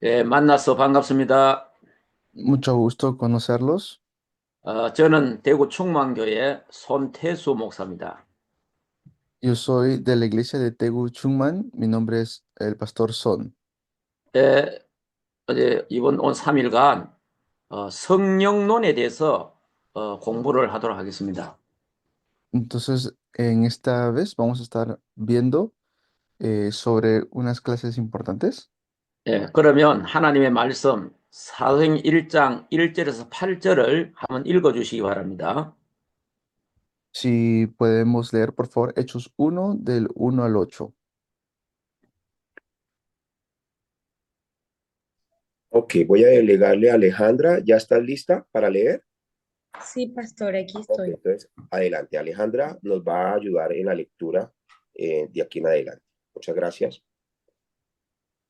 만나서 반갑습니다. Mucho gusto conocerlos. 저는 대구 충만교회 손태수 목사입니다. Yo soy de la iglesia de Tegu Chungman. Mi nombre es el pastor Son. 예, 어제 이번 온 3일간 성령론에 대해서 공부를 하도록 하겠습니다. Entonces, en esta vez vamos a estar viendo sobre unas clases importantes. 그러면 하나님의 말씀 사도행 1장 1절에서 8절을 한번 읽어주시기 바랍니다. Si podemos leer, por favor, Hechos 1 del 1 al 8. Ok, voy a delegarle a Alejandra. ¿Ya estás lista para leer? Sí, pastor, aquí Ok, estoy. entonces adelante. Alejandra nos va a ayudar en la lectura de aquí en adelante. Muchas gracias.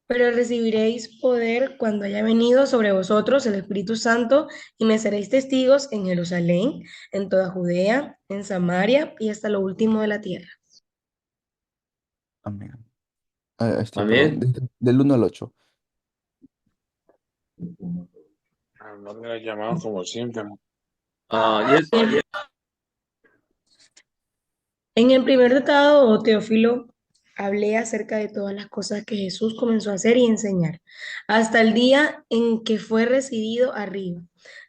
Pero recibiréis poder cuando haya venido sobre vosotros el Espíritu Santo y me seréis testigos en Jerusalén, en toda Judea, en Samaria y hasta lo último de la tierra. Amén. Perdón, 아멘. del 1 al 8. No me la llamaban como siempre. 예, En el primer tratado, oh Teófilo, hablé acerca de todas las cosas que Jesús comenzó a hacer y enseñar, hasta el día en que fue recibido arriba,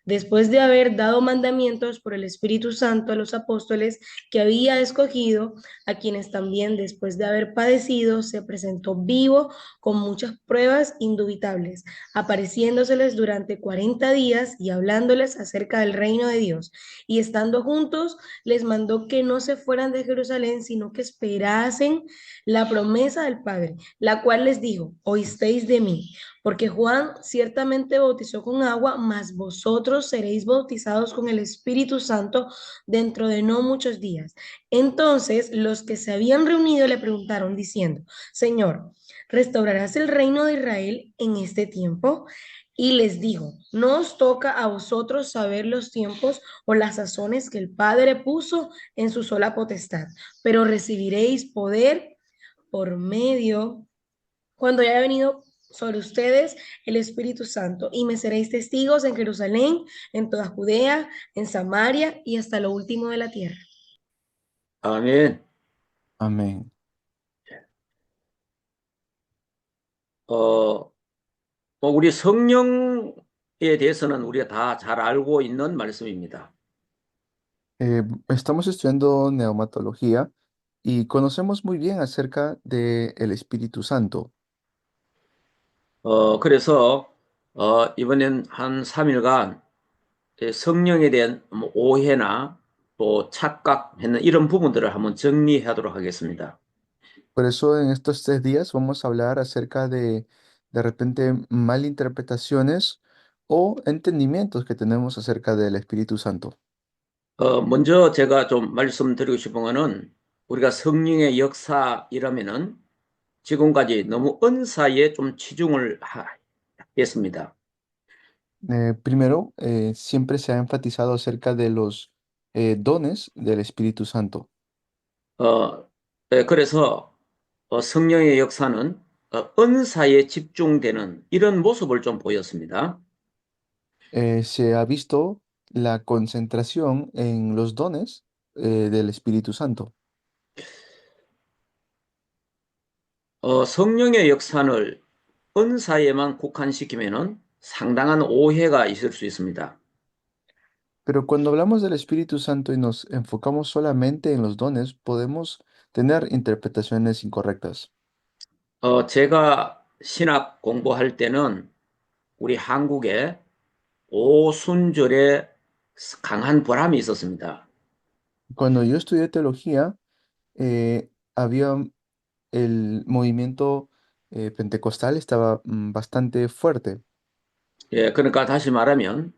después de haber dado mandamientos por el Espíritu Santo a los apóstoles que había escogido, a quienes también después de haber padecido se presentó vivo con muchas pruebas indubitables, apareciéndoseles durante 40 días y hablándoles acerca del reino de Dios. Y estando juntos, les mandó que no se fueran de Jerusalén, sino que esperasen la promesa del Padre, la cual les dijo: oísteis de mí, porque Juan ciertamente bautizó con agua, mas vosotros seréis bautizados con el Espíritu Santo dentro de no muchos días. Entonces los que se habían reunido le preguntaron diciendo: Señor, ¿restaurarás el reino de Israel en este tiempo? Y les dijo: no os toca a vosotros saber los tiempos o las sazones que el Padre puso en su sola potestad, pero recibiréis poder por medio, cuando haya venido sobre ustedes el Espíritu Santo, y me seréis testigos en Jerusalén, en toda Judea, en Samaria y hasta lo último de la tierra. 아멘. Amén. 어, 우리 성령에 대해서는 우리가 다 잘 알고 있는 말씀입니다. Estamos estudiando neumatología y conocemos muy bien acerca del Espíritu Santo. 그래서 이번엔 한 3일간 성령에 대한 뭐 오해나 또 착각하는 이런 부분들을 한번 정리하도록 하겠습니다. Por eso en estos 3 días vamos a hablar acerca de repente malinterpretaciones o entendimientos que tenemos acerca del Espíritu Santo. 먼저 제가 좀 말씀드리고 싶은 거는 우리가 성령의 역사이라면은 지금까지 너무 은사에 좀 치중을 했습니다. Primero, siempre se ha enfatizado acerca de los dones del Espíritu Santo. 어, 그래서 성령의 역사는 은사에 집중되는 이런 모습을 좀 보였습니다. Se ha visto la concentración en los dones del Espíritu Santo. 성령의 역사를 은사에만 국한시키면은 상당한 오해가 있을 수 있습니다. Pero cuando hablamos del Espíritu Santo y nos enfocamos solamente en los dones, podemos tener interpretaciones incorrectas. 제가 신학 공부할 때는 우리 한국에 오순절에 강한 보람이 있었습니다. Cuando yo estudié teología, había el movimiento pentecostal estaba bastante fuerte. 그러니까 다시 말하면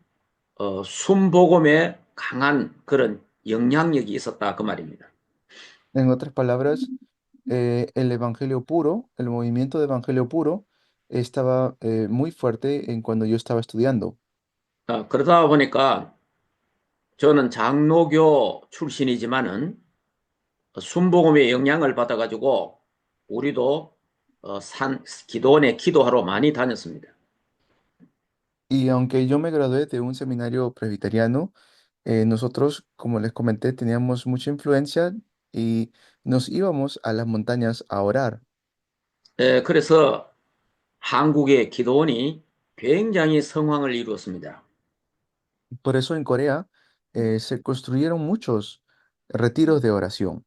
순복음에 강한 그런 영향력이 있었다 그 말입니다. En otras palabras, el evangelio puro, el movimiento de evangelio puro, estaba muy fuerte en cuando yo estaba estudiando. 그러다 보니까 저는 장로교 출신이지만은 순복음의 영향을 받아가지고 우리도 기도원에 기도하러 많이 다녔습니다. Y aunque yo me gradué de un seminario presbiteriano, nosotros, como les comenté, teníamos mucha influencia y nos íbamos a las montañas a orar. 그래서 한국의 기도원이 굉장히 성황을 이루었습니다. Por eso en Corea se construyeron muchos retiros de oración.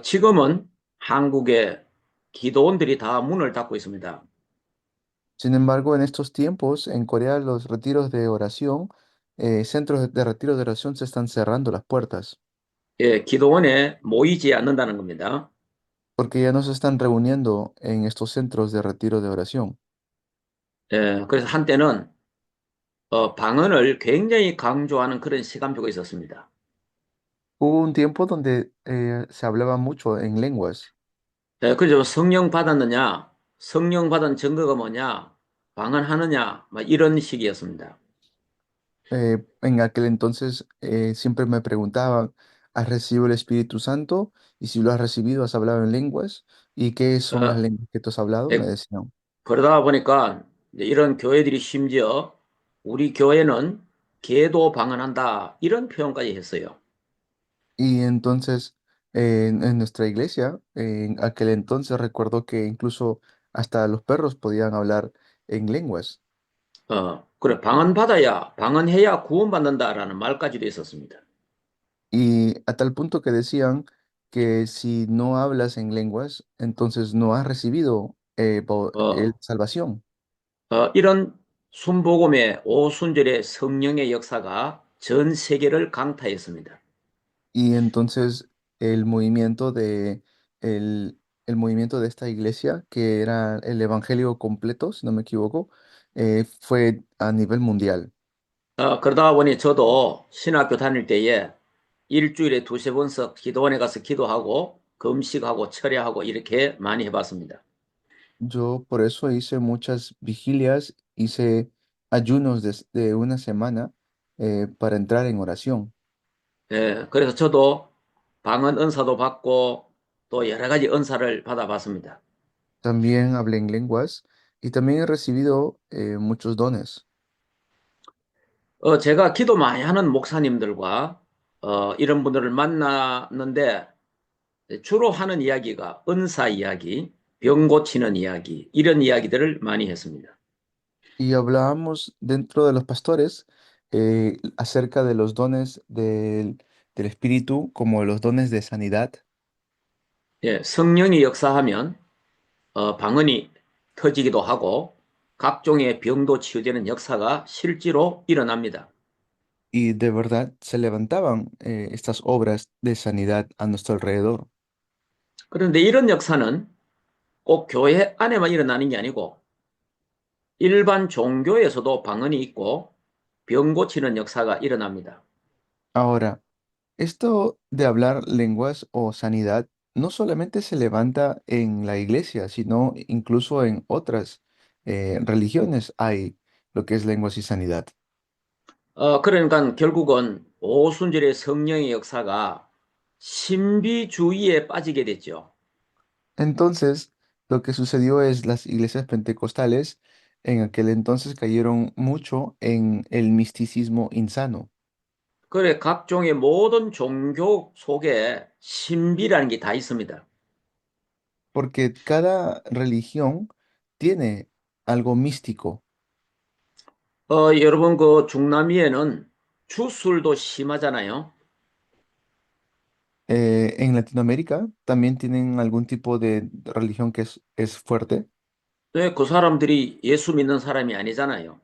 지금은 한국의 기도원들이 다 문을 닫고 있습니다. Sin embargo, en estos tiempos, en Corea, los retiros de oración, centros de retiro de oración se están cerrando las puertas 기도원에 모이지 않는다는 겁니다. porque ya no se están reuniendo en estos centros de retiro de oración. 그래서 한때는 방언을 굉장히 강조하는 그런 시간표가 있었습니다. Hubo un tiempo donde se hablaba mucho en lenguas. 그래서 성령 받았느냐, 성령 받은 증거가 뭐냐, 방언하느냐, 막 이런 식이었습니다. En aquel entonces siempre me preguntaban, ¿has recibido el Espíritu Santo? Y si lo has recibido, ¿has hablado en lenguas? ¿Y qué son las 어, lenguas que tú has hablado? Me 예, decían. 그러다 보니까 이제 이런 교회들이 심지어 우리 교회는 개도 방언한다 이런 표현까지 했어요. Y entonces en nuestra iglesia, en aquel entonces recuerdo que incluso hasta los perros podían hablar en lenguas. 그래 방언 받아야 방언해야 구원받는다라는 말까지도 있었습니다. Y a tal punto que decían que si no hablas en lenguas, entonces no has recibido 어, salvación. 이런 순복음의 오순절의 성령의 역사가 전 세계를 강타했습니다. Y entonces el movimiento el, el movimiento de esta iglesia, que era el evangelio completo, si no me equivoco, fue a nivel mundial. 그러다 보니 저도 신학교 다닐 때에 일주일에 두세 번씩 기도원에 가서 기도하고 금식하고 철야하고 이렇게 많이 해봤습니다. Yo por eso hice muchas vigilias, hice ayunos de una semana para entrar en oración. 그래서 저도 방언 은사도 받고 또 여러 가지 은사를 받아봤습니다. También hablé en lenguas y también he recibido muchos dones. 제가 기도 많이 하는 목사님들과 이런 분들을 만났는데 주로 하는 이야기가 은사 이야기, 병 고치는 이야기, 이런 이야기들을 많이 했습니다. Y hablábamos dentro de los pastores acerca de los dones del Espíritu, como los dones de sanidad. 성령이 역사하면 방언이 터지기도 하고 각종의 병도 치유되는 역사가 실제로 일어납니다. Y de verdad se levantaban estas obras de sanidad a nuestro alrededor. 그런데 이런 역사는 꼭 교회 안에만 일어나는 게 아니고 일반 종교에서도 방언이 있고 병 고치는 역사가 일어납니다. Ahora, esto de hablar lenguas o sanidad no solamente se levanta en la iglesia, sino incluso en otras religiones hay lo que es lenguas y sanidad. 그러니까 결국은 오순절의 성령의 역사가 신비주의에 빠지게 됐죠. Entonces, lo que sucedió es las iglesias pentecostales en aquel entonces cayeron mucho en el misticismo insano, 그래 각종의 모든 종교 속에 신비라는 게 다 있습니다. porque cada religión tiene algo místico. 여러분 그 중남미에는 주술도 심하잖아요. En Latinoamérica también tienen algún tipo de religión que es fuerte, 네, 그 사람들이 예수 믿는 사람이 아니잖아요.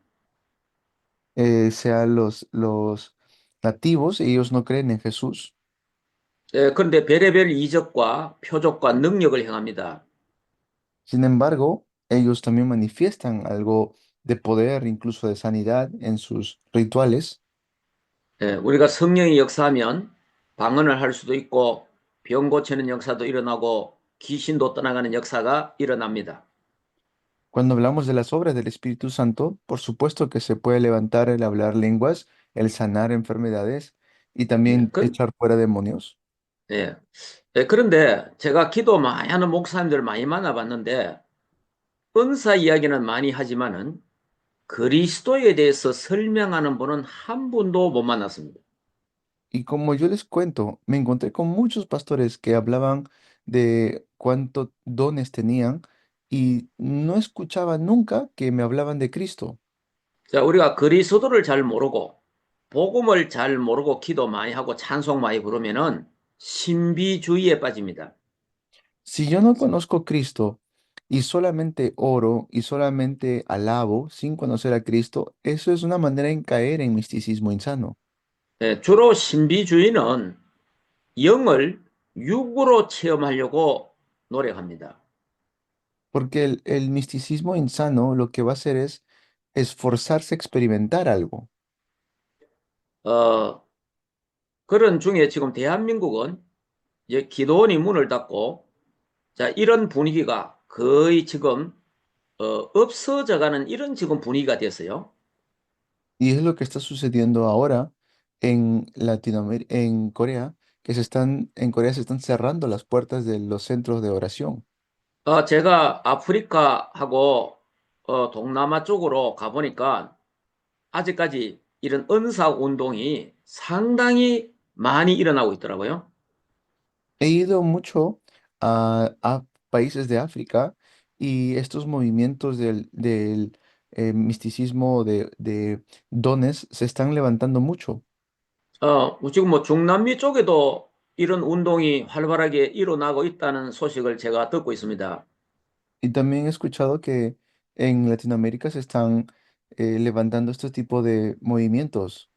sea los nativos, ellos no creen en Jesús. 그런데 별의별 이적과 표적과 능력을 행합니다. Sin embargo, ellos también manifiestan algo de poder, incluso de sanidad en sus rituales. 우리가 성령이 역사하면 방언을 할 수도 있고 병 고치는 역사도 일어나고 귀신도 떠나가는 역사가 일어납니다. Cuando hablamos de las obras del Espíritu Santo, por supuesto que se puede levantar el hablar lenguas, el sanar enfermedades y 예, también echar fuera demonios. 예. 그런데 제가 기도 많이 하는 목사님들 많이 만나봤는데 은사 이야기는 많이 하지만은 그리스도에 대해서 설명하는 분은 한 분도 못 만났습니다. Y como yo les cuento, me encontré con muchos pastores que hablaban de cuántos dones tenían y no escuchaba nunca que me hablaban de Cristo. 자, 우리가 그리스도를 잘 모르고 복음을 잘 모르고 기도 많이 하고 찬송 많이 부르면은 신비주의에 빠집니다. Si yo no conozco a Cristo y solamente oro y solamente alabo sin conocer a Cristo, eso es una manera en caer en misticismo insano. 예, 주로 신비주의는 영을 육으로 체험하려고 노력합니다. Porque el misticismo insano lo que va a hacer es esforzarse a experimentar algo. 어, 그런 중에 지금 대한민국은 이제 기도원이 문을 닫고 자, 이런 분위기가 거의 지금 없어져가는 이런 지금 분위기가 됐어요. Y es lo que está sucediendo ahora en Latinoamérica, en Corea, en Corea se están cerrando las puertas de los centros de oración. 제가 아프리카하고 동남아 쪽으로 가보니까 아직까지 이런 은사 운동이 상당히 많이 일어나고 있더라고요. He ido mucho a países de África y estos movimientos del misticismo de dones se están levantando mucho. 지금 뭐 중남미 쪽에도 이런 운동이 활발하게 일어나고 있다는 소식을 제가 듣고 있습니다. Y también he escuchado que en Latinoamérica se están levantando este tipo de movimientos.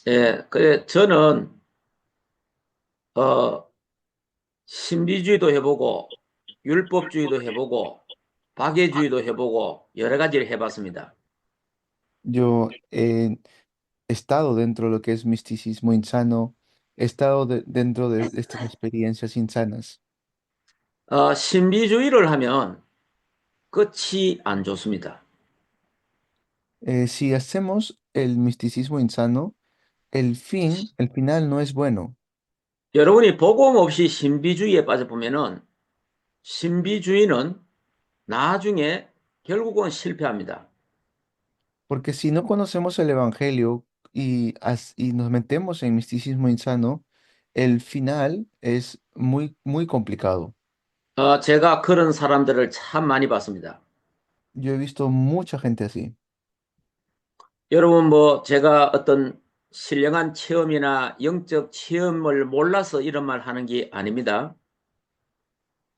예, 저는 어, 신비주의도 해보고 율법주의도 해보고 박애주의도 해보고 여러 가지를 해봤습니다. Yo he estado dentro de lo que es misticismo insano, he estado dentro de estas experiencias insanas. 신비주의를 하면 끝이 안 좋습니다. Si hacemos el misticismo insano, el final no es bueno. 여러분이 복음 없이 신비주의에 빠져보면은 신비주의는 나중에 결국은 실패합니다. Porque si no conocemos el Evangelio y nos metemos en misticismo insano, el final es muy, muy complicado. 제가 그런 사람들을 참 많이 봤습니다. Yo he visto mucha gente así. 여러분 뭐 제가 어떤 신령한 체험이나 영적 체험을 몰라서 이런 말 하는 게 아닙니다.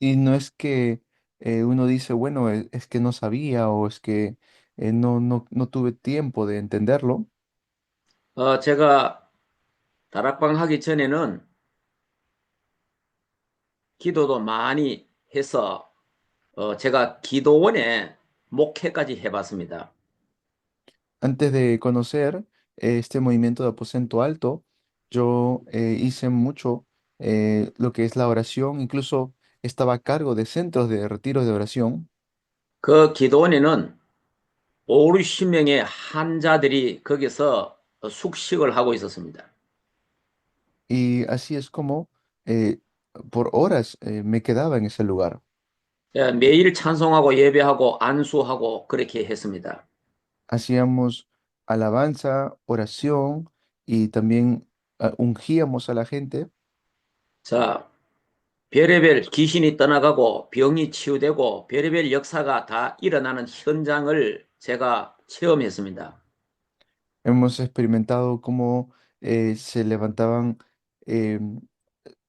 Y no es que uno dice, bueno, es que no sabía o es que no tuve tiempo de entenderlo. 제가 다락방 하기 전에는 기도도 많이 해서 제가 기도원에 목회까지 해봤습니다. Antes de conocer este movimiento de aposento alto, yo hice mucho lo que es la oración, incluso estaba a cargo de centros de retiros de oración. 그 기도원에는 5, 60명의 환자들이 거기서 숙식을 하고 있었습니다. Y así es como eh, por horas me quedaba en ese lugar. 예, 매일 찬송하고 예배하고 안수하고 그렇게 했습니다. Hacíamos alabanza, oración y también ungíamos a la gente. 자, 별의별 귀신이 떠나가고 병이 치유되고 별의별 역사가 다 일어나는 현장을 제가 체험했습니다. Hemos experimentado cómo se levantaban em,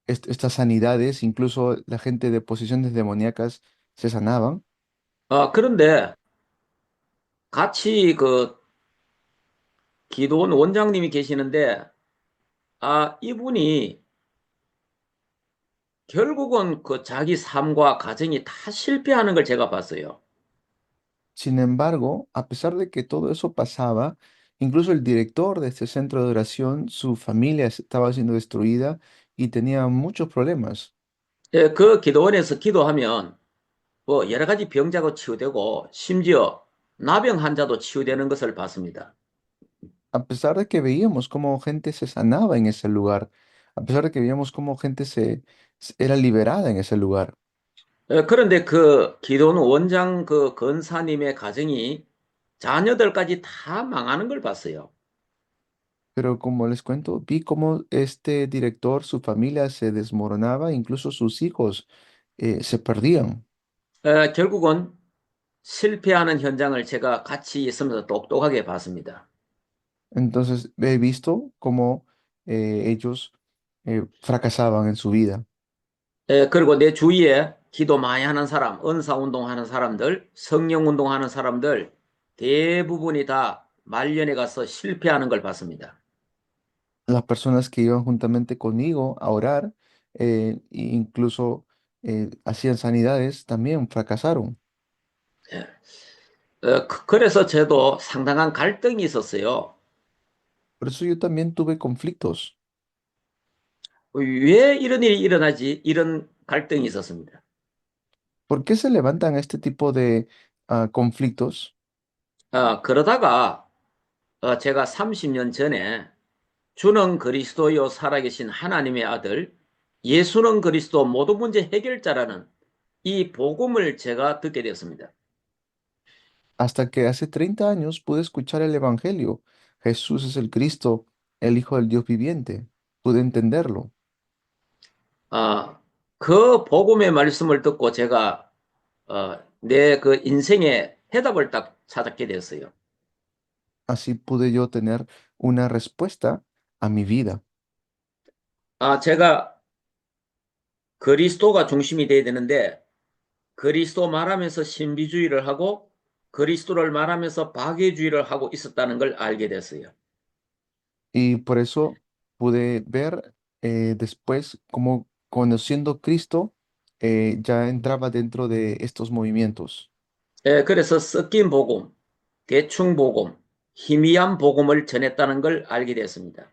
estas sanidades, incluso la gente de posesiones demoníacas se sanaban. 그런데 같이 그 기도원 원장님이 계시는데, 이분이 결국은 그 자기 삶과 가정이 다 실패하는 걸 제가 봤어요. Sin embargo, a pesar de que todo eso pasaba, incluso el director de este centro de oración, su familia estaba siendo destruida y tenía muchos problemas. 예, 그 기도원에서 기도하면 뭐 여러 가지 병자가 치유되고 심지어 나병 환자도 치유되는 것을 봤습니다. A pesar de que veíamos cómo gente se sanaba en ese lugar, a pesar de que veíamos cómo gente era liberada en ese lugar. 그런데 그 기도원 원장 그 권사님의 가정이 자녀들까지 다 망하는 걸 봤어요. Pero como les cuento, vi cómo este director, su familia se desmoronaba, incluso sus hijos se perdían. 결국은 실패하는 현장을 제가 같이 있으면서 똑똑하게 봤습니다. Entonces he visto cómo ellos fracasaban en su vida. 그리고 내 주위에 기도 많이 하는 사람, 은사 운동하는 사람들, 성령 운동하는 사람들 대부분이 다 말년에 가서 실패하는 걸 봤습니다. Las personas que iban juntamente conmigo a orar, e incluso hacían sanidades, también fracasaron. 그래서 저도 상당한 갈등이 있었어요. Por eso yo también tuve conflictos. 왜 이런 일이 일어나지? 이런 갈등이 있었습니다. ¿Por qué se levantan este tipo de conflictos? 그러다가 제가 30년 전에 주는 그리스도요 살아계신 하나님의 아들 예수는 그리스도 모든 문제 해결자라는 이 복음을 제가 듣게 되었습니다. Hasta que hace 30 años pude escuchar el Evangelio. Jesús es el Cristo, el Hijo del Dios viviente. Pude entenderlo. 그 복음의 말씀을 듣고 제가 내 그 인생의 해답을 딱 찾게 됐어요. Así pude yo tener una respuesta a mi vida. 제가 그리스도가 중심이 돼야 되는데 그리스도 말하면서 신비주의를 하고 그리스도를 말하면서 박애주의를 하고 있었다는 걸 알게 됐어요. Y por eso pude ver después cómo conociendo Cristo ya entraba dentro de estos movimientos. 그래서 섞인 복음, 대충 복음, 희미한 복음을 전했다는 걸 알게 됐습니다.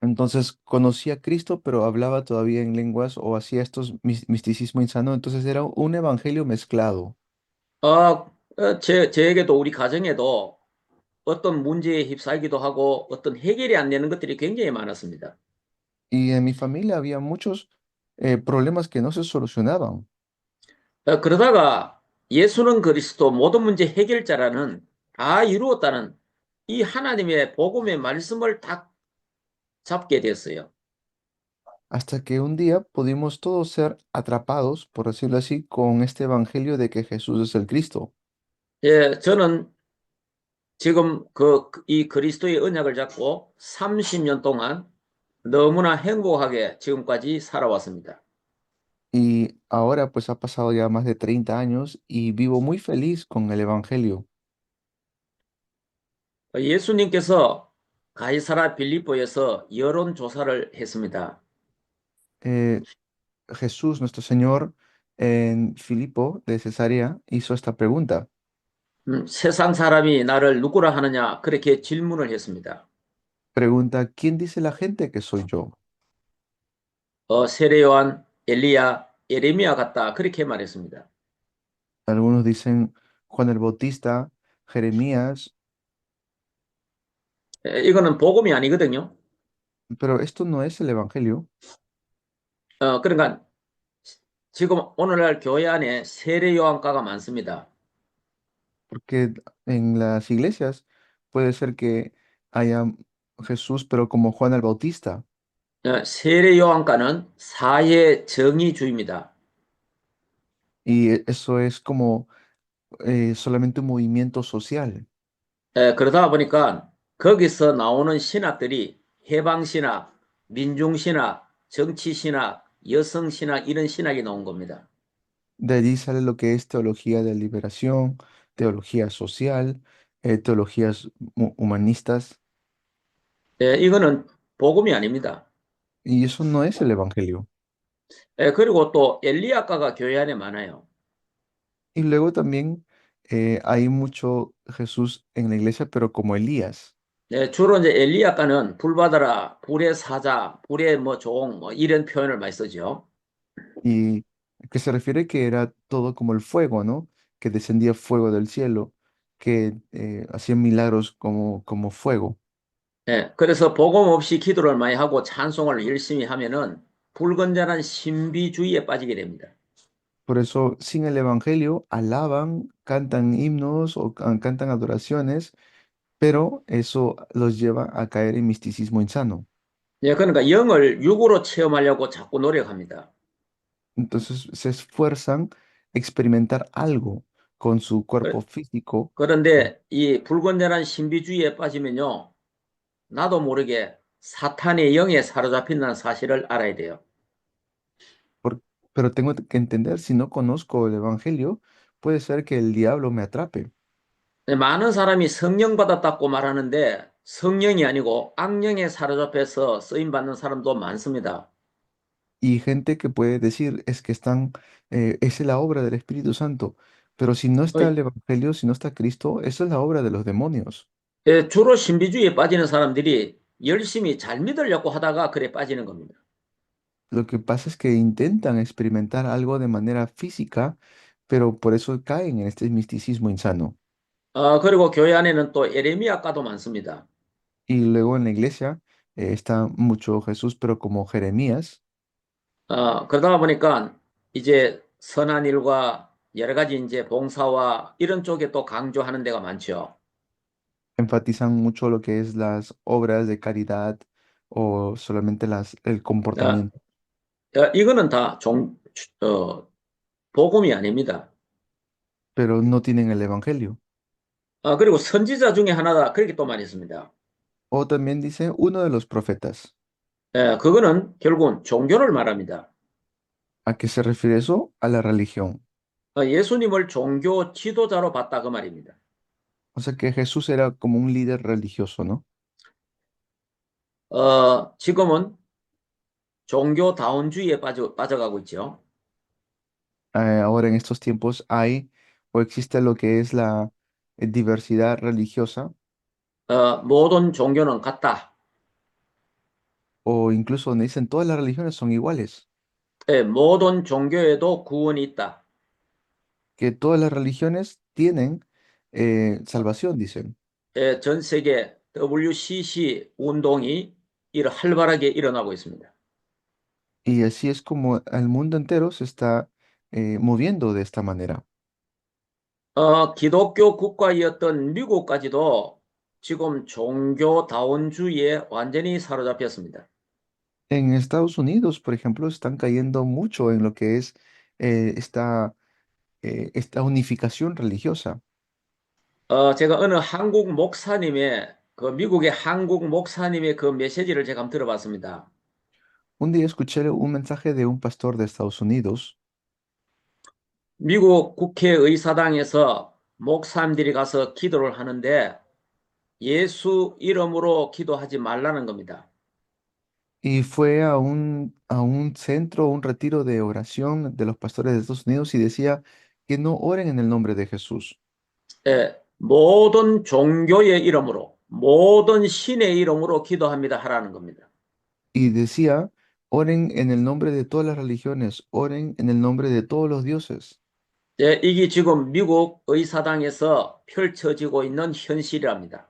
Entonces conocí a Cristo, pero hablaba todavía en lenguas o hacía estos misticismo insano. Entonces era un evangelio mezclado. 저에게도 우리 가정에도 어떤 문제에 휩싸이기도 하고 어떤 해결이 안 되는 것들이 굉장히 많았습니다. Y en mi familia había muchos problemas que no se solucionaban. 그러다가 예수는 그리스도 모든 문제 해결자라는 다 이루었다는 이 하나님의 복음의 말씀을 딱 잡게 됐어요. Hasta que un día pudimos todos ser atrapados, por decirlo así, con este evangelio de que Jesús es el Cristo. 저는 지금 이 그리스도의 언약을 잡고 30년 동안 너무나 행복하게 지금까지 살아왔습니다. Y ahora pues ha pasado ya más de 30 años y vivo muy feliz con el evangelio. 예수님께서 가이사라 빌립보에서 여론조사를 했습니다. Eh, Jesús, nuestro Señor, en Filipo de Cesarea, hizo esta pregunta. 세상 사람이 나를 누구라 하느냐 그렇게 질문을 했습니다. Pregunta, ¿quién dice la gente que soy yo? 세례 요한, 엘리야, 예레미야 같다 그렇게 말했습니다. Algunos dicen Juan el Bautista, Jeremías, 이거는 복음이 아니거든요. pero esto no es el evangelio. 그러니까 지금 오늘날 교회 안에 세례 요한과가 많습니다. Porque en las iglesias puede ser que haya Jesús, pero como Juan el Bautista. 세례 요한과는 사회 정의주의입니다. Y eso es como solamente un movimiento social. 그러다 보니까 거기서 나오는 신학들이 해방신학, 민중신학, 정치신학, 여성신학 이런 신학이 나온 겁니다. De allí sale lo que es teología de liberación, teología social, teologías humanistas. 이거는 복음이 아닙니다. Y eso no es el evangelio. 그리고 또 엘리야과가 교회 안에 많아요. Y luego también hay mucho Jesús en la iglesia, pero como Elías. 주로 이제 엘리야과는 불 받아라, 불의 사자, 불의 종, 이런 표현을 많이 쓰죠. Y que se refiere que era todo como el fuego, ¿no? Que descendía fuego del cielo, que hacían milagros como fuego. 그래서 복음 없이 기도를 많이 하고 찬송을 열심히 하면은 불건전한 신비주의에 빠지게 됩니다. Por eso, sin el Evangelio, alaban, cantan himnos o cantan adoraciones, pero eso los lleva a caer en misticismo insano. 예, 그러니까 영을 육으로 체험하려고 자꾸 노력합니다. Entonces se esfuerzan experimentar algo con su cuerpo 그- físico. 그런데 이 불건전한 신비주의에 빠지면요, 나도 모르게 사탄의 영에 사로잡힌다는 사실을 알아야 돼요. por- pero tengo que entender, si no conozco el Evangelio, puede ser que el diablo me atrape. 많은 사람이 성령 받았다고 말하는데 성령이 아니고 악령에 사로잡혀서 쓰임 받는 사람도 많습니다. Y gente que puede decir es que es la obra del Espíritu Santo, pero si no está 어, el Evangelio, si no está Cristo, eso es la obra de los demonios. 주로 신비주의에 빠지는 사람들이 열심히 잘 믿으려고 하다가 그래 빠지는 겁니다. Lo que pasa es que intentan experimentar algo de manera física, pero por eso caen en este misticismo insano. 그리고 교회 안에는 또 예레미야과도 많습니다. Y luego en la iglesia está mucho Jesús, pero como Jeremías, 그러다 보니까 이제 선한 일과 여러 가지 이제 봉사와 이런 쪽에 또 강조하는 데가 많죠. enfatizan mucho lo que es las obras de caridad o solamente el 어, comportamiento, 이거는 다 복음이 아닙니다. pero no tienen el Evangelio. 그리고 선지자 중에 하나가 그렇게 또 말했습니다. O también dice uno de los profetas. 그거는 결국은 종교를 말합니다. ¿A qué se refiere eso? A la religión. 예수님을 종교 지도자로 봤다 그 말입니다. O sea que Jesús era como un líder religioso, ¿no? 지금은 종교다원주의에 빠져가고 있죠. Ahora en estos tiempos hay o existe lo que es la diversidad religiosa 모든 종교는 같다. o incluso donde dicen todas las religiones son iguales, 모든 종교에도 구원이 있다. que todas las religiones tienen salvación, dicen. 전 세계 WCC 운동이 활발하게 일어나고 있습니다. Y así es como el mundo entero se está moviendo de esta manera. 기독교 국가였던 미국까지도 지금 종교다원주의에 완전히 사로잡혔습니다. En Estados Unidos, por ejemplo, están cayendo mucho en lo que es esta unificación religiosa. 제가 어느 한국 목사님의 미국의 한국 목사님의 그 메시지를 제가 한번 들어봤습니다. Un día escuché un mensaje de un pastor de Estados Unidos 미국 국회의사당에서 목사님들이 가서 기도를 하는데 예수 이름으로 기도하지 말라는 겁니다. y fue a un centro, un retiro de oración de los pastores de Estados Unidos y decía que no oren en el nombre de Jesús. 모든 종교의 이름으로, 모든 신의 이름으로 기도합니다 하라는 겁니다. Y decía, oren en el nombre de todas las religiones, oren en el nombre de todos los dioses. 이게 지금 미국 의사당에서 펼쳐지고 있는 현실이랍니다.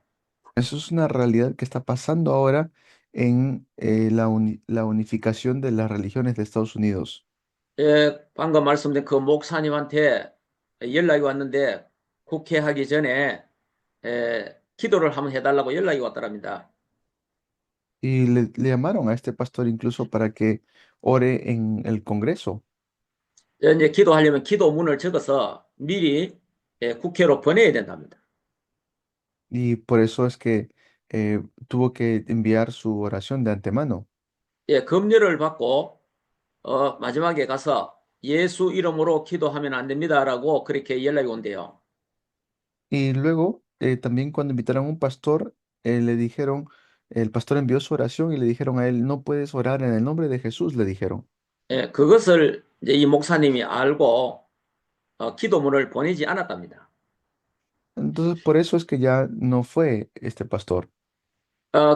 Eso es una realidad que está pasando ahora en la unificación de las religiones de Estados Unidos. 방금 말씀드린 그 목사님한테 연락이 왔는데 국회 하기 전에 기도를 한번 해달라고 연락이 왔더랍니다. Y le llamaron a este pastor incluso para que ore en el Congreso. 이제 기도하려면 기도문을 적어서 미리 국회로 보내야 된답니다. Y por eso es que tuvo que enviar su oración de antemano. 검열을 받고 마지막에 가서 예수 이름으로 기도하면 안 됩니다라고 그렇게 연락이 온대요. Y luego, también cuando invitaron a un pastor, le dijeron, el pastor envió su oración y le dijeron a él, no puedes orar en el nombre de Jesús, le dijeron. 그것을 이제 이 목사님이 알고 기도문을 보내지 않았답니다. Entonces, por eso es que ya no fue este pastor.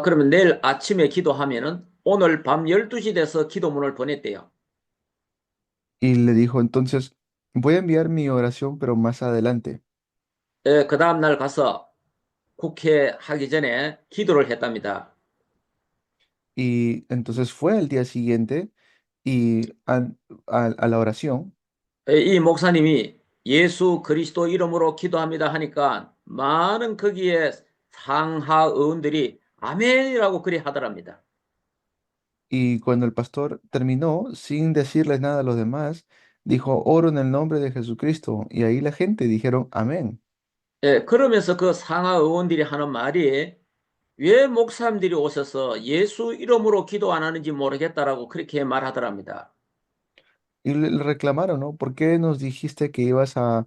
그러면 내일 아침에 기도하면은 오늘 밤 12시 돼서 기도문을 보냈대요. Y le dijo, entonces, voy a enviar mi oración, pero más adelante. 그 다음날 가서 국회 하기 전에 기도를 했답니다. Y entonces fue al día siguiente y a la oración 이 목사님이 예수 그리스도 이름으로 기도합니다 하니까 많은 거기에 상하 의원들이 아멘이라고 그리 하더랍니다. Y cuando el pastor terminó, sin decirles nada a los demás, dijo, oro en el nombre de Jesucristo. Y ahí la gente dijeron, amén. 예, 그러면서 그 상하 의원들이 하는 말이 왜 목사님들이 오셔서 예수 이름으로 기도 안 하는지 모르겠다라고 그렇게 말하더랍니다. Y le reclamaron, ¿no? ¿Por qué nos dijiste que ibas a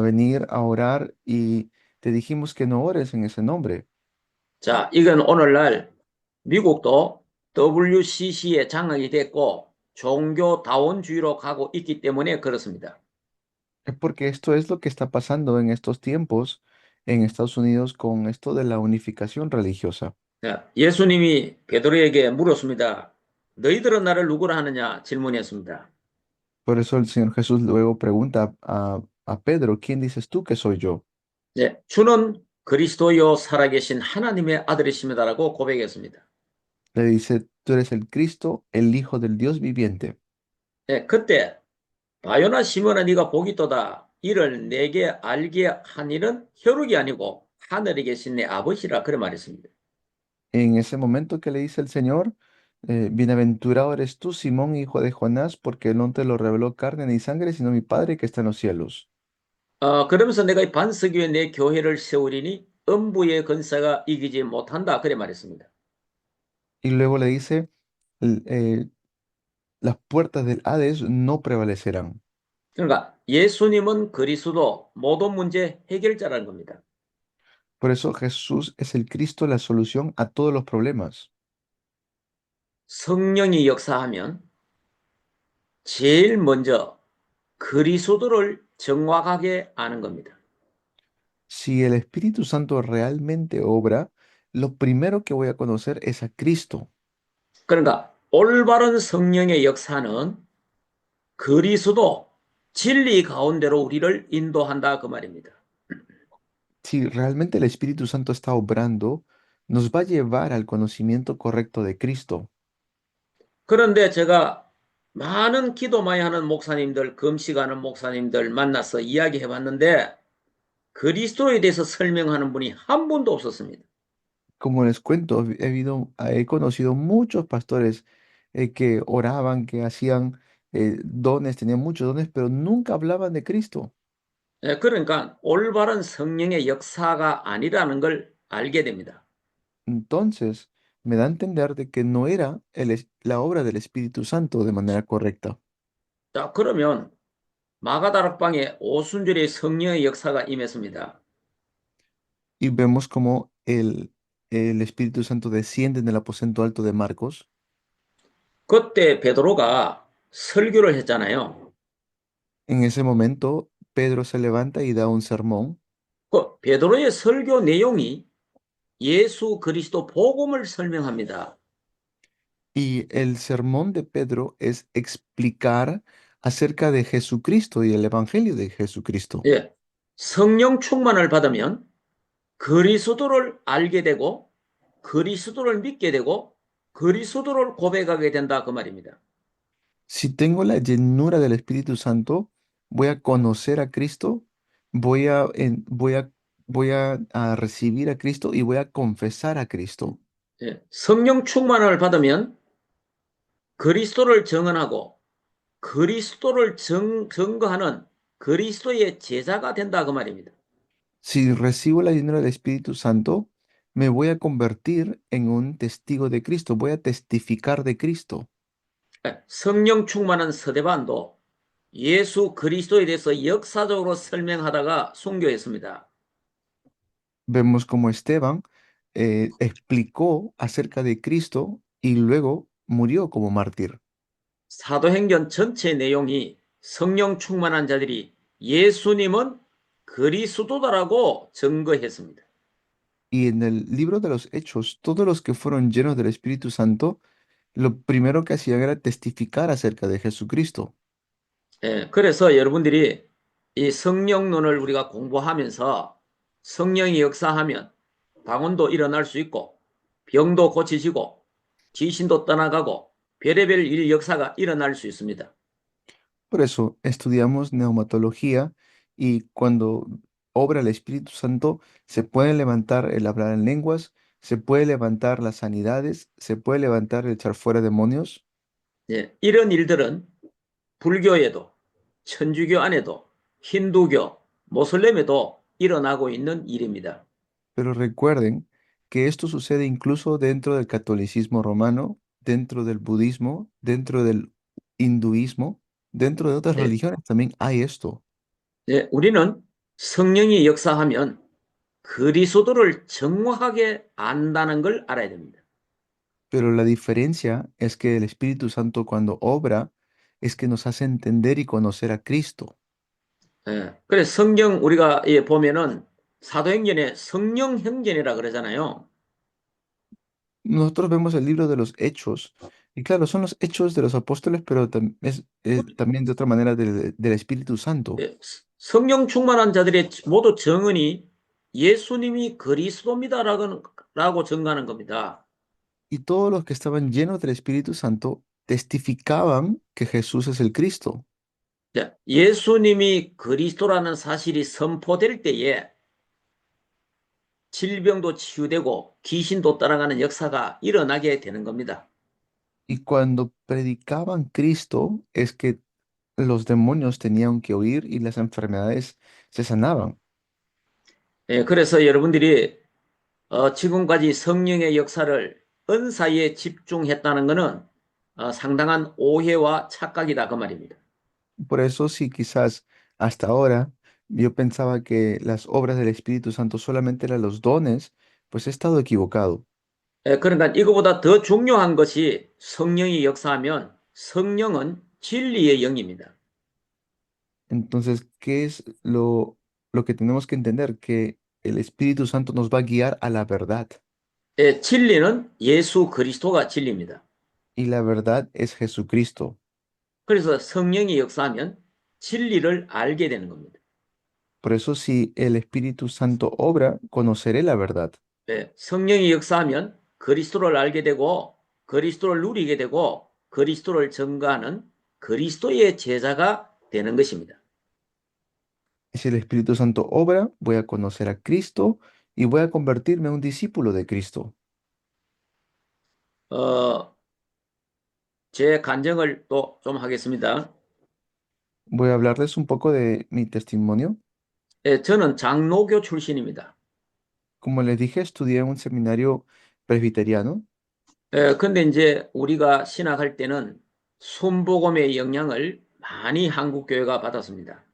venir a orar y te dijimos que no ores en ese nombre? 자, 이건 오늘날 미국도 WCC에 장악이 됐고 종교다원주의로 가고 있기 때문에 그렇습니다. Es porque esto es lo que está pasando en estos tiempos en Estados Unidos con esto de la unificación religiosa. 자, 예수님이 베드로에게 물었습니다. 너희들은 나를 누구라 하느냐 질문했습니다. Por eso el Señor Jesús luego pregunta a Pedro, ¿quién dices tú que soy yo? 네, 주는 그리스도요 살아계신 하나님의 아들이십니다라고 고백했습니다. Le dice, tú eres el Cristo, el Hijo del Dios viviente. 네, 그때 바요나 시몬아 네가 복이 있도다. 이를 내게 알게 한 일은 혈육이 아니고 하늘에 계신 내 아버지라 그래 말했습니다. En ese momento que le dice el Señor, bienaventurado eres tú, Simón, hijo de Jonás, porque no te lo reveló carne ni sangre, sino mi Padre que está en los cielos. 그러면서 내가 이 반석 위에 내 교회를 세우리니 음부의 권세가 이기지 못한다 그래 말했습니다. Y luego le dice, "L- las puertas del Hades no prevalecerán". 그러니까 예수님은 그리스도 모든 문제 해결자라는 겁니다. Por eso Jesús es el Cristo, la solución a todos los problemas. 성령이 역사하면 제일 먼저 그리스도를 정확하게 아는 겁니다. Si el Espíritu Santo realmente obra, lo primero que voy a conocer es a Cristo. 그러니까 올바른 성령의 역사는 그리스도 진리 가운데로 우리를 인도한다 그 말입니다. Si realmente el Espíritu Santo está obrando, nos va a llevar al conocimiento correcto de Cristo. 그런데 제가 많은 기도 많이 하는 목사님들, 금식하는 목사님들 만나서 이야기해 봤는데 그리스도에 대해서 설명하는 분이 한 분도 없었습니다. Como les cuento, he conocido muchos pastores que oraban, que hacían dones, tenían muchos dones, pero nunca hablaban de Cristo. 예, 그러니까 올바른 성령의 역사가 아니라는 걸 알게 됩니다. Entonces, me da a entender de que no era la obra del Espíritu Santo de manera correcta. 자, 그러면 마가다락방에 오순절의 성령의 역사가 임했습니다. Y vemos como el Espíritu Santo desciende en el aposento alto de Marcos. 그때 베드로가 설교를 했잖아요. En ese momento, Pedro se levanta y da un sermón. 그 베드로의 설교 내용이 예수 그리스도 복음을 설명합니다. Y el sermón de Pedro es explicar acerca de Jesucristo y el Evangelio de Jesucristo. 예, 성령 충만을 받으면 그리스도를 알게 되고 그리스도를 믿게 되고 그리스도를 고백하게 된다 그 말입니다. Si tengo la llenura del Espíritu Santo, voy a conocer a Cristo, voy a recibir a Cristo y voy a confesar a Cristo. 예, 성령 충만을 받으면 그리스도를 정언하고 그리스도를 증거하는 그리스도의 제자가 된다 그 말입니다. Si recibo la llenura del Espíritu Santo, me voy a convertir en un testigo de Cristo, voy a testificar de Cristo. 예, 성령 충만한 서대반도 예수 그리스도에 대해서 역사적으로 설명하다가 순교했습니다. Vemos como Esteban explicó acerca de Cristo y luego murió como mártir. 사도행전 전체 내용이 성령 충만한 자들이 예수님은 그리스도다라고 증거했습니다. Y en el libro de los Hechos, todos los que fueron llenos del Espíritu Santo, lo primero que hacían era testificar acerca de Jesucristo. 예, 그래서 여러분들이 이 성령론을 우리가 공부하면서 성령이 역사하면 방언도 일어날 수 있고 병도 고치시고 귀신도 떠나가고 별의별 일 역사가 일어날 수 있습니다. Por eso estudiamos neumatología y cuando obra el Espíritu Santo se puede levantar el hablar en lenguas, se puede levantar las sanidades, se puede levantar el echar fuera demonios. 예, 이런 일들은 불교에도, 천주교 안에도, 힌두교, 모슬렘에도 일어나고 있는 일입니다. Pero recuerden que esto sucede incluso dentro del catolicismo romano, dentro del budismo, dentro del hinduismo, dentro de otras 예, religiones también hay esto. 예, 우리는 성령이 역사하면 그리스도를 정확하게 안다는 걸 알아야 됩니다. Pero la diferencia es que el Espíritu Santo cuando obra es que nos hace entender y conocer a Cristo. 예, 그래서 성경 우리가 보면은 사도행전에 성령 형전이라 그러잖아요. Nosotros vemos el libro de los Hechos, y claro, son los Hechos de los Apóstoles, pero es también de otra manera del Espíritu Santo. 예, 성령 충만한 자들의 모두 정언이 예수님이 그리스도입니다라고 증거하는 겁니다. Y todos los que estaban llenos del Espíritu Santo testificaban que Jesús es el Cristo. 자, 예수님이 그리스도라는 사실이 선포될 때에 질병도 치유되고 귀신도 떠나가는 역사가 일어나게 되는 겁니다. Y cuando predicaban Cristo es que los demonios tenían que huir y las enfermedades se sanaban. 예, 그래서 여러분들이 지금까지 성령의 역사를 은사에 집중했다는 것은 상당한 오해와 착각이다 그 말입니다. Por eso, si quizás hasta ahora yo pensaba que las obras del Espíritu Santo solamente eran los dones, pues he estado equivocado. 예, 그러니까 이거보다 더 중요한 것이 성령이 역사하면 성령은 진리의 영입니다. Entonces, ¿qué es lo que tenemos que entender? Que el Espíritu Santo nos va a guiar a la verdad. 예, 진리는 예수 그리스도가 진리입니다. Y la verdad es Jesucristo. 그래서 성령이 역사하면 진리를 알게 되는 겁니다. Por eso, si el Espíritu Santo obra, conoceré la verdad. 예, 성령이 역사하면 그리스도를 알게 되고 그리스도를 누리게 되고 그리스도를 증거하는 그리스도의 제자가 되는 것입니다. Si el Espíritu Santo obra, voy a conocer a Cristo y voy a convertirme en un discípulo de Cristo. 제 간증을 또 좀 하겠습니다. Voy a hablarles un poco de mi testimonio. 예, 저는 장로교 출신입니다. Como les dije, estudié en un seminario presbiteriano, 예, 근데 이제 우리가 신학할 때는 순복음의 영향을 많이 한국 교회가 받았습니다.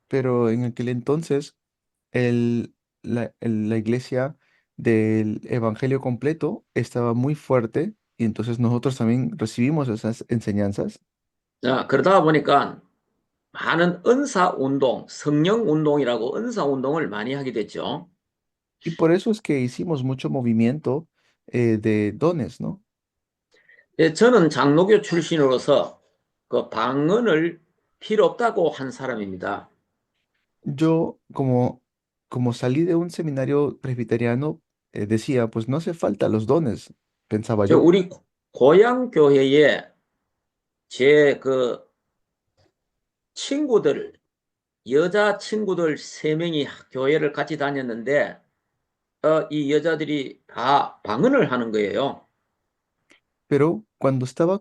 pero en aquel entonces la iglesia del Evangelio completo estaba muy fuerte y entonces nosotros también recibimos esas enseñanzas. 자, 그러다 보니까 많은 은사 운동, 성령 운동이라고 은사 운동을 많이 하게 됐죠. Y por eso es que hicimos mucho movimiento de dones, ¿no? 예, 저는 장로교 출신으로서 그 방언을 필요 없다고 한 사람입니다. Yo, como salí de un seminario presbiteriano, decía, pues no hace falta los dones, pensaba yo. 우리 고향 교회에 제 그 친구들, 여자 친구들 3명이 교회를 같이 다녔는데, 이 여자들이 다 방언을 하는 거예요. Pero cuando estaba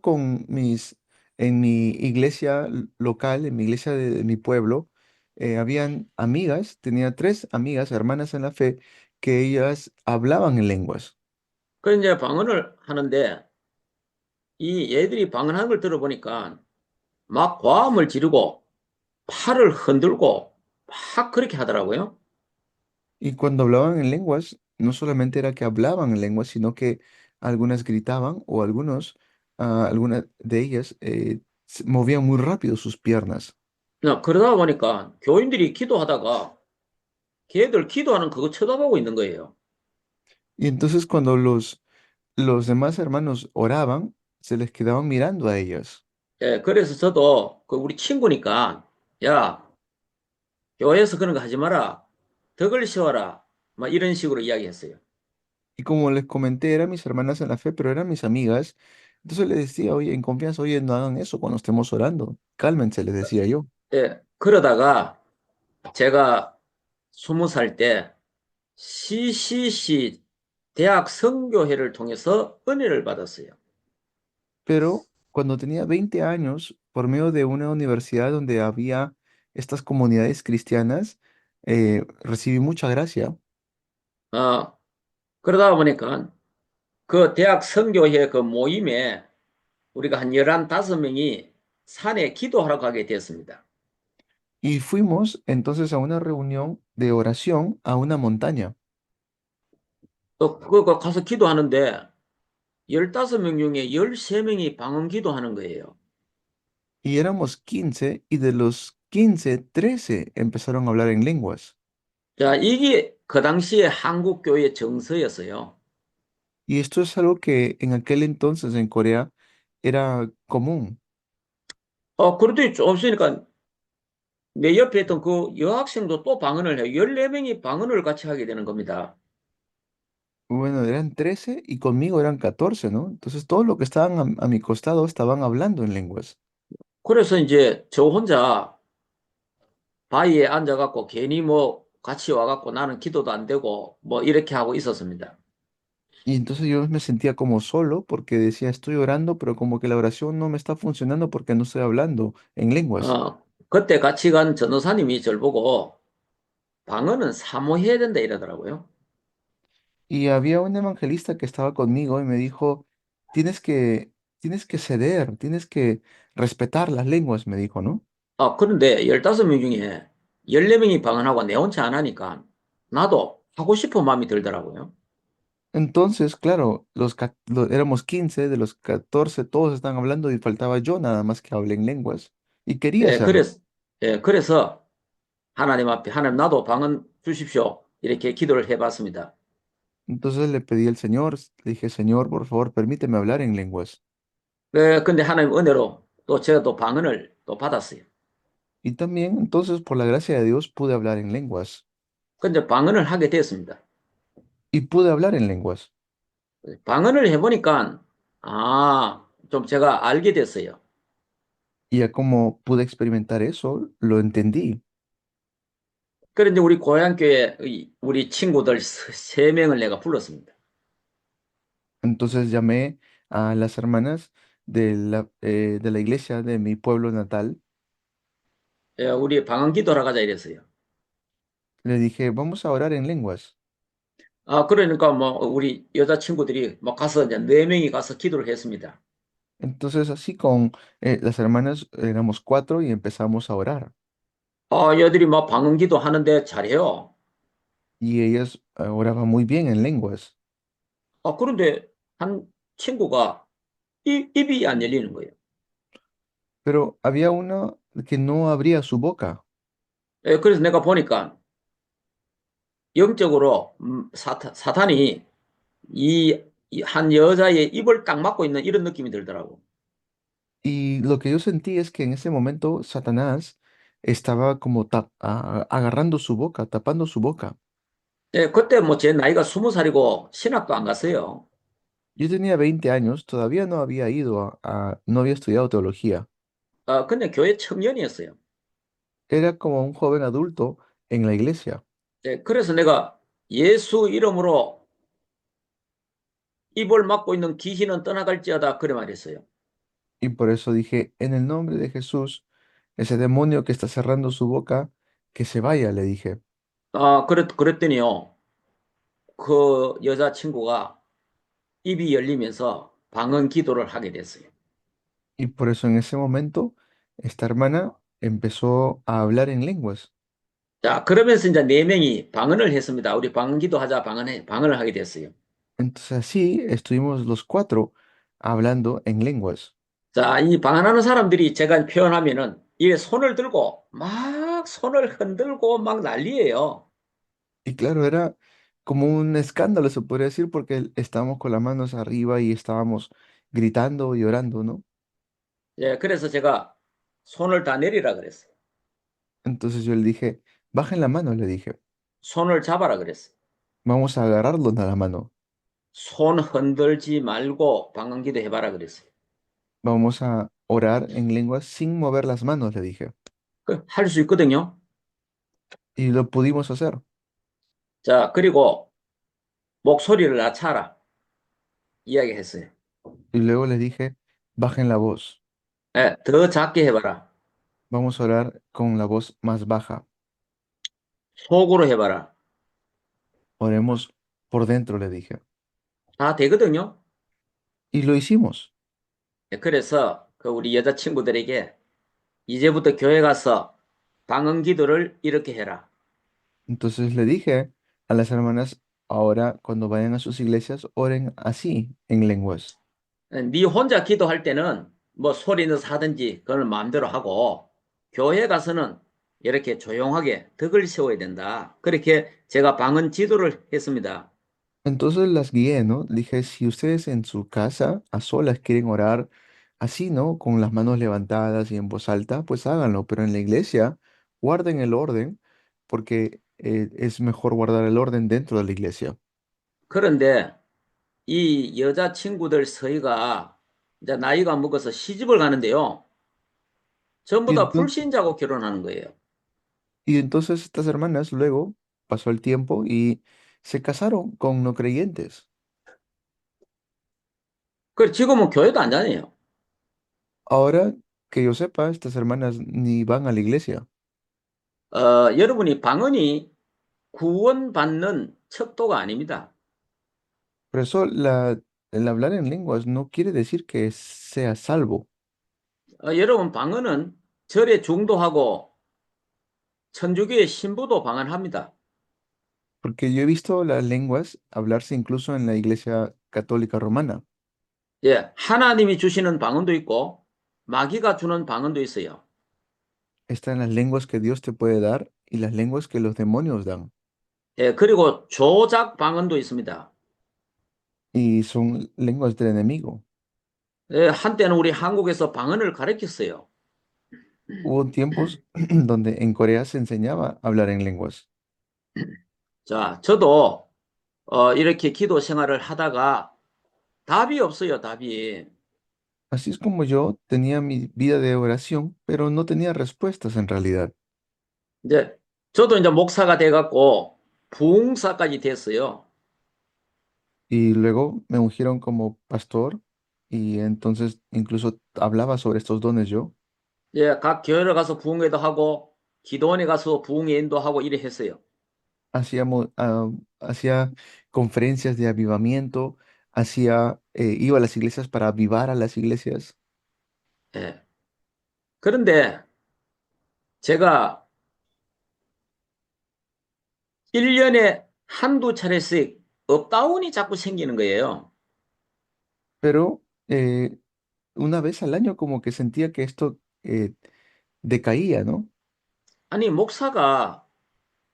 en mi iglesia local, en mi iglesia de mi pueblo, habían amigas, tenía 3 amigas, hermanas en la fe, que ellas hablaban en lenguas. 그 이제 방언을 하는데, 이 얘들이 방언하는 걸 들어보니까 막 고함을 지르고 팔을 흔들고 막 그렇게 하더라고요. Y cuando hablaban en lenguas, no solamente era que hablaban en lenguas, sino que algunas gritaban o algunas de ellas movían muy rápido sus piernas. 그러다 보니까 교인들이 기도하다가 걔들 기도하는 그거 쳐다보고 있는 거예요. Y entonces cuando los demás hermanos oraban, se les quedaban mirando a ellas. 예, 그래서 저도 그 우리 친구니까 야, 교회에서 그런 거 하지 마라. 덕을 세워라. 막 이런 식으로 이야기했어요. Y como les comenté, eran mis hermanas en la fe, pero eran mis amigas. Entonces le decía, oye, en confianza, oye, no hagan eso cuando estemos orando. Cálmense, les decía yo. 예, 그러다가 제가 20살 때 CCC 대학 선교회를 통해서 은혜를 받았어요. Pero cuando tenía 20 años, por medio de una universidad donde había estas comunidades cristianas, recibí mucha gracia. 어, 그러다 보니까 그 대학 선교회 그 모임에 우리가 한 15명이 산에 기도하러 가게 되었습니다. Y fuimos entonces a una reunión de oración a una montaña. 또 그거 가서 기도하는데 15명 중에 13명이 방언 기도하는 거예요. Y éramos 15 y de los 15, 13 empezaron a hablar en lenguas. 자, 이게 그 당시에 한국 교회 정서였어요. Y esto es algo que en aquel entonces en Corea era común. 그래도 좀 없으니까 내 옆에 있던 그 여학생도 또 방언을 해요. 14명이 방언을 같이 하게 되는 겁니다. Bueno, eran 13 y conmigo eran 14, ¿no? Entonces todos los que estaban a mi costado estaban hablando en lenguas. 그래서 이제 저 혼자 바위에 앉아갖고 괜히 뭐 같이 와갖고 나는 기도도 안 되고 뭐 이렇게 하고 있었습니다. Y entonces yo me sentía como solo porque decía, estoy orando, pero como que la oración no me está funcionando porque no estoy hablando en lenguas. 그때 같이 간 전도사님이 저를 보고 방언은 사모해야 된다 이러더라고요. Y había un evangelista que estaba conmigo y me dijo, tienes que, tienes que ceder, tienes que respetar las lenguas, me dijo, ¿no? 그런데 15명 중에 14명이 방언하고 내 혼자 안 하니까 나도 하고 싶은 마음이 들더라고요. Entonces, claro, éramos 15, de los 14 todos están hablando y faltaba yo nada más que hable en lenguas. Y quería 예, hacerlo. 그래서 하나님 앞에 하나님 나도 방언 주십시오. 이렇게 기도를 해봤습니다. Entonces le pedí al Señor, le dije, Señor, por favor, permíteme hablar en lenguas. 근데 하나님 은혜로 또 제가 또 방언을 또 받았어요. Y también, entonces, por la gracia de Dios, pude hablar en lenguas. 근데 방언을 하게 되었습니다. Y pude hablar en lenguas. 방언을 해보니까 좀 제가 알게 됐어요. Y ya como pude experimentar eso, lo entendí. 그런데 우리 고향교회 우리 친구들 3명을 내가 불렀습니다. Entonces llamé a las hermanas de la iglesia de mi pueblo natal. 우리 방언 기도하러 가자 이랬어요. Le dije, vamos a orar en lenguas. 그러니까 뭐 우리 여자 친구들이 뭐 가서 이제 4명이 가서 기도를 했습니다. Entonces así con las hermanas éramos 4 y empezamos a orar. 여들이 막 방언 기도 하는데 잘해요. Y ellas oraban muy bien en lenguas. 그런데 한 친구가 입이 안 열리는 거예요. Pero había una que no abría su boca. 그래서 내가 보니까 영적으로 사탄이 이 한 여자의 입을 딱 막고 있는 이런 느낌이 들더라고. Y lo que yo sentí es que en ese momento Satanás estaba como agarrando su boca, tapando su boca. 그때 뭐 제 나이가 20살이고 신학도 안 갔어요. Yo tenía 20 años, todavía no había ido no había estudiado teología. 근데 교회 청년이었어요. Era como un joven adulto en la iglesia. 그래서 내가 예수 이름으로 입을 막고 있는 귀신은 떠나갈지어다 그래 말했어요. Y por eso dije, en el nombre de Jesús, ese demonio que está cerrando su boca, que se vaya, le dije. 그랬더니요. 그 여자친구가 입이 열리면서 방언 기도를 하게 됐어요. Y por eso en ese momento, esta hermana empezó a hablar en lenguas. 자, 그러면서 이제 4명이 방언을 했습니다. 우리 방언 기도하자 방언을 하게 됐어요. Entonces así estuvimos los 4 hablando en lenguas. 자, 이 방언하는 사람들이 제가 표현하면은 이게 손을 들고 막 손을 흔들고 막 난리예요. Y claro, era como un escándalo, se podría decir, porque estábamos con las manos arriba y estábamos gritando y orando, ¿no? 그래서 제가 손을 다 내리라 그랬어요. Entonces yo le dije, bajen la mano, le dije, 손을 잡아라 그랬어요. vamos a agarrarlos de la mano. 손 흔들지 말고 방언 기도 해봐라 그랬어요. Vamos a orar en lenguas sin mover las manos, le dije. 할 수 있거든요. Y lo pudimos hacer. 자, 그리고 목소리를 낮춰라. 이야기했어요. Y luego les dije, bajen la voz. 예, 더 작게 해봐라. Vamos a orar con la voz más baja. 속으로 해봐라. Oremos por dentro, le dije. 다 되거든요. Y lo hicimos. 예, 그래서 그 우리 여자친구들에게 이제부터 교회 가서 방언 기도를 이렇게 해라. Entonces le dije a las hermanas, ahora cuando vayan a sus iglesias, oren así, en lenguas. 네 혼자 기도할 때는 뭐 소리 내서 하든지 그걸 마음대로 하고 교회 가서는 이렇게 조용하게 덕을 세워야 된다. 그렇게 제가 방언 지도를 했습니다. Entonces las guié, ¿no? Dije, si ustedes en su casa, a solas, quieren orar así, ¿no? Con las manos levantadas y en voz alta, pues háganlo. Pero en la iglesia, guarden el orden, porque es mejor guardar el orden dentro de la iglesia. 그런데 이 여자친구들 서희가 이제 나이가 먹어서 시집을 가는데요. 전부 Y 다 entonces, 불신자고 결혼하는 거예요. y entonces estas hermanas luego pasó el tiempo y se casaron con no creyentes. 그래 지금은 교회도 안 다녀요. Ahora que yo sepa, estas hermanas ni van a la iglesia. 여러분이 방언이 구원받는 척도가 아닙니다. Por eso el hablar en lenguas no quiere decir que sea salvo. 여러분 방언은 절에 중도하고 천주교의 신부도 방언합니다. Porque yo he visto las lenguas hablarse incluso en la iglesia católica romana. 예, 하나님이 주시는 방언도 있고 마귀가 주는 방언도 있어요. Están las lenguas que Dios te puede dar y las lenguas que los demonios dan. 예, 그리고 조작 방언도 있습니다. Y son lenguas del enemigo. 예, 한때는 우리 한국에서 방언을 가르쳤어요. Hubo tiempos donde en Corea se enseñaba a hablar en lenguas. 자, 저도 이렇게 기도 생활을 하다가 답이 없어요, 답이. Así es como yo tenía mi vida de oración, pero no tenía respuestas en realidad. 이제 저도 이제 목사가 돼갖고 부흥사까지 됐어요. Y luego me ungieron como pastor y entonces incluso hablaba sobre estos dones yo. 예, 각 교회를 가서 부흥회도 하고 기도원에 가서 부흥회 인도하고 이래 했어요. Hacía conferencias de avivamiento, iba a las iglesias para avivar a las iglesias. 예. 그런데 제가 1년에 한두 차례씩 업다운이 자꾸 생기는 거예요. Pero una vez al año como que sentía que esto decaía, ¿no? 아니, 목사가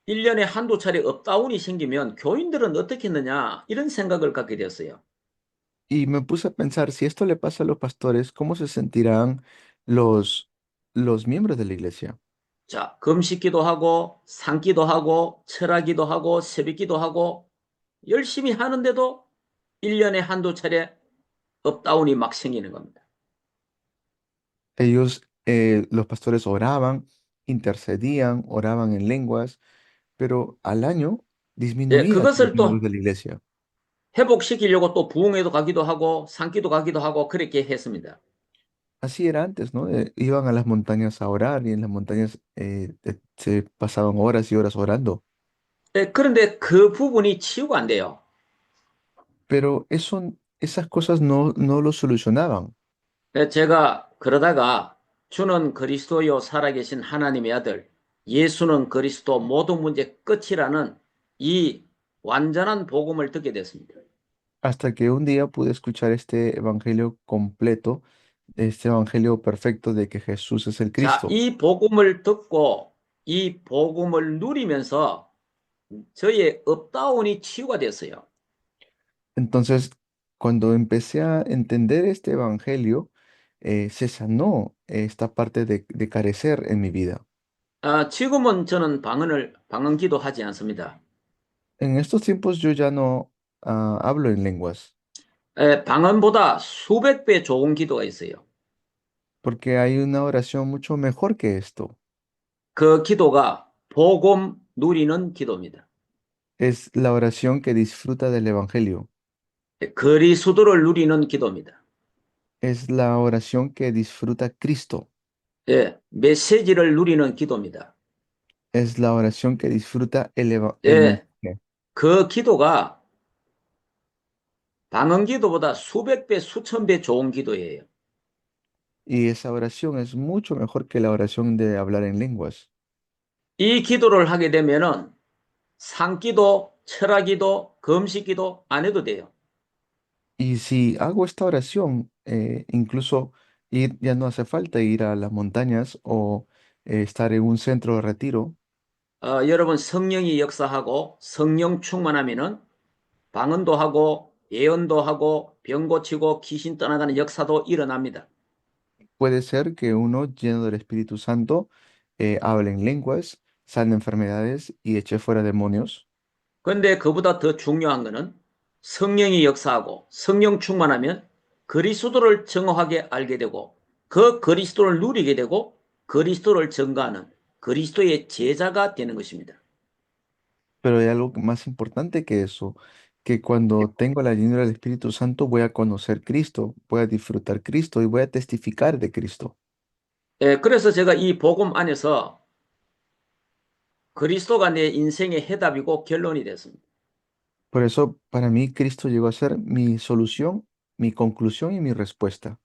1년에 한두 차례 업다운이 생기면 교인들은 어떻게 했느냐 이런 생각을 갖게 되었어요. Y me puse a pensar, si esto le pasa a los pastores, ¿cómo se sentirán los miembros de la iglesia? 자, 금식기도 하고 산기도 하고 철학기도 하고 새벽기도 하고 열심히 하는데도 1년에 한두 차례 업다운이 막 생기는 겁니다. Ellos, los pastores oraban, intercedían, oraban en lenguas, pero al año 예, disminuían los 그것을 miembros 또 de la iglesia. 회복시키려고 또 부흥회도 가기도 하고 산기도 가기도 하고 그렇게 했습니다. Así era antes, ¿no? Iban a las montañas a orar y en las montañas se pasaban horas y horas orando. 예, 그런데 그 부분이 치유가 안 돼요. Pero esas cosas no lo solucionaban. 예, 제가 그러다가 주는 그리스도요 살아계신 하나님의 아들 예수는 그리스도 모든 문제 끝이라는 이 완전한 복음을 듣게 됐습니다. Hasta que un día pude escuchar este evangelio completo, este evangelio perfecto de que Jesús es el 자, Cristo. 이 복음을 듣고 이 복음을 누리면서 저의 업다운이 치유가 됐어요. Entonces, cuando empecé a entender este evangelio, se sanó esta parte de carecer en mi vida. 지금은 저는 방언 기도하지 않습니다. En estos tiempos yo ya no hablo en lenguas. 방언보다 수백 배 좋은 기도가 있어요. porque hay una oración mucho mejor que esto. 그 기도가 복음 누리는 기도입니다. Es la oración que disfruta del Evangelio. 그리스도를 누리는 기도입니다. Es la oración que disfruta Cristo. 예, 메시지를 누리는 기도입니다. Es la oración que disfruta el 예, mensaje. 그 기도가 방언 기도보다 수백 배, 수천 배 좋은 기도예요. Y esa oración es mucho mejor que la oración de hablar en lenguas. 이 기도를 하게 되면은 상기도, 철학기도, 금식기도 안 해도 돼요. Y si hago esta oración, incluso ya no hace falta ir a las montañas o estar en un centro de retiro. 여러분 성령이 역사하고 성령 충만하면은 방언도 하고 예언도 하고 병 고치고 귀신 떠나가는 역사도 일어납니다. Puede ser que uno lleno del Espíritu Santo hable en lenguas, sane enfermedades y eche fuera demonios. 그런데 그보다 더 중요한 거는 성령이 역사하고 성령 충만하면 그리스도를 정확하게 알게 되고 그 그리스도를 누리게 되고 그리스도를 증거하는 그리스도의 제자가 되는 것입니다. Pero hay algo más importante que eso, que cuando tengo la llenura del Espíritu Santo voy a conocer Cristo, voy a disfrutar Cristo y voy a testificar de Cristo. 예, 그래서 제가 이 복음 안에서 그리스도가 내 인생의 해답이고 결론이 됐습니다. Por eso, para mí, Cristo llegó a ser mi solución, mi conclusión y mi respuesta.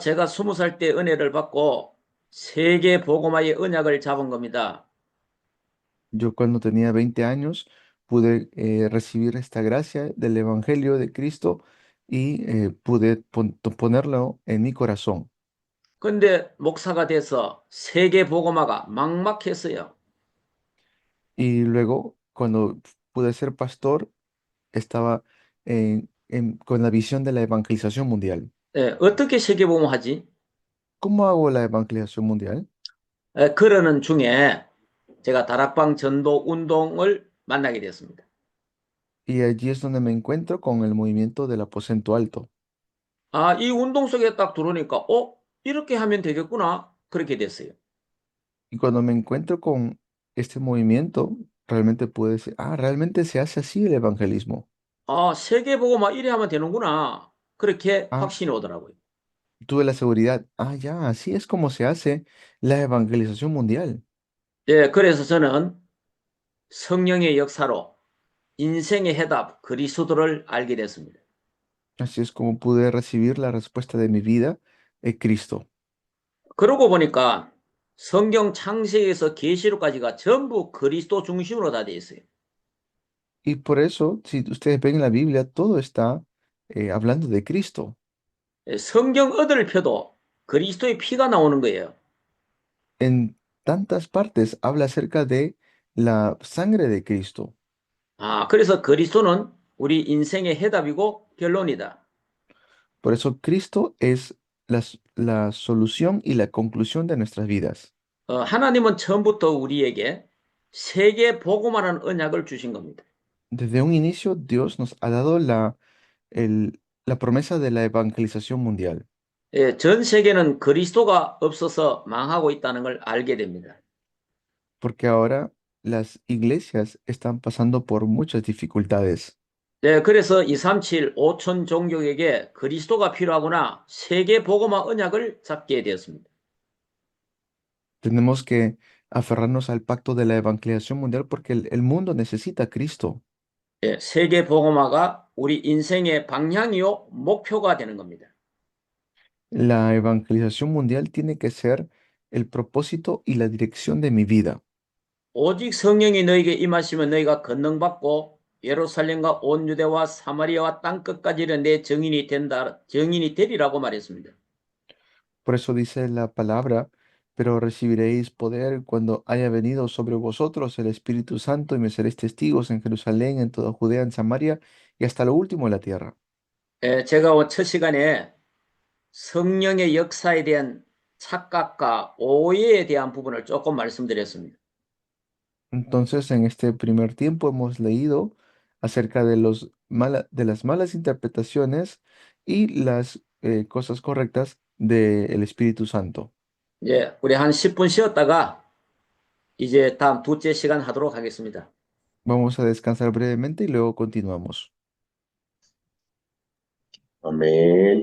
제가 20살 때 은혜를 받고 세계 복음화의 언약을 잡은 겁니다. Yo cuando tenía 20 años pude recibir esta gracia del Evangelio de Cristo y pude ponerlo en mi corazón. 근데 목사가 돼서 세계 복음화가 막막했어요. Y luego, cuando pude ser pastor, estaba con la visión de la evangelización mundial. 예, 어떻게 세계 복음화하지? ¿Cómo hago la evangelización mundial? 그러는 중에 제가 다락방 전도 운동을 만나게 됐습니다. Y allí es donde me encuentro con el movimiento del aposento alto. 이 운동 속에 딱 들어오니까 이렇게 하면 되겠구나 그렇게 됐어요. Y cuando me encuentro con este movimiento, realmente puedo decir, realmente se hace así el evangelismo. 세계 복음화 이래 하면 되는구나 그렇게 Ah, 확신이 오더라고요. tuve la seguridad, ya, así es como se hace la evangelización mundial. 예, 그래서 저는 성령의 역사로 인생의 해답 그리스도를 알게 됐습니다. Así es como pude recibir la respuesta de mi vida, Cristo. 그러고 보니까 성경 창세기에서 계시록까지가 전부 그리스도 중심으로 다 돼 있어요. Y por eso, si ustedes ven en la Biblia, todo está hablando de Cristo. 성경 얻을 펴도 그리스도의 피가 나오는 거예요. En tantas partes habla acerca de la sangre de Cristo. 그래서 그리스도는 우리 인생의 해답이고 결론이다. Por eso Cristo es la solución y la conclusión de nuestras vidas. 하나님은 처음부터 우리에게 세계 복음화라는 언약을 주신 겁니다. Desde un inicio, Dios nos ha dado la promesa de la evangelización mundial, 예, 전 세계는 그리스도가 없어서 망하고 있다는 걸 알게 됩니다. porque ahora las iglesias están pasando por muchas dificultades. 네, 그래서 237 5천 종족에게 그리스도가 필요하구나 세계 복음화 언약을 잡게 되었습니다. Tenemos que aferrarnos al pacto de la evangelización mundial porque el mundo necesita a Cristo. 예, 세계 복음화가 우리 인생의 방향이요 목표가 되는 겁니다. La evangelización mundial tiene que ser el propósito y la dirección de mi vida. 오직 성령이 너에게 임하시면 너희가 권능받고 예루살렘과 온 유대와 사마리아와 땅 끝까지 내 증인이 되리라고 말했습니다. Por eso dice la palabra, pero recibiréis poder cuando haya venido sobre vosotros el Espíritu Santo y me seréis testigos en Jerusalén, en toda Judea, en Samaria y hasta lo último de la tierra. 제가 첫 시간에 성령의 역사에 대한 착각과 오해에 대한 부분을 조금 말씀드렸습니다. Entonces, en este primer tiempo hemos leído acerca de las malas interpretaciones y las cosas correctas del Espíritu Santo. 이제 우리 한 10분 쉬었다가 이제 다음 둘째 시간 하도록 하겠습니다. Vamos a descansar brevemente y luego continuamos. Amén.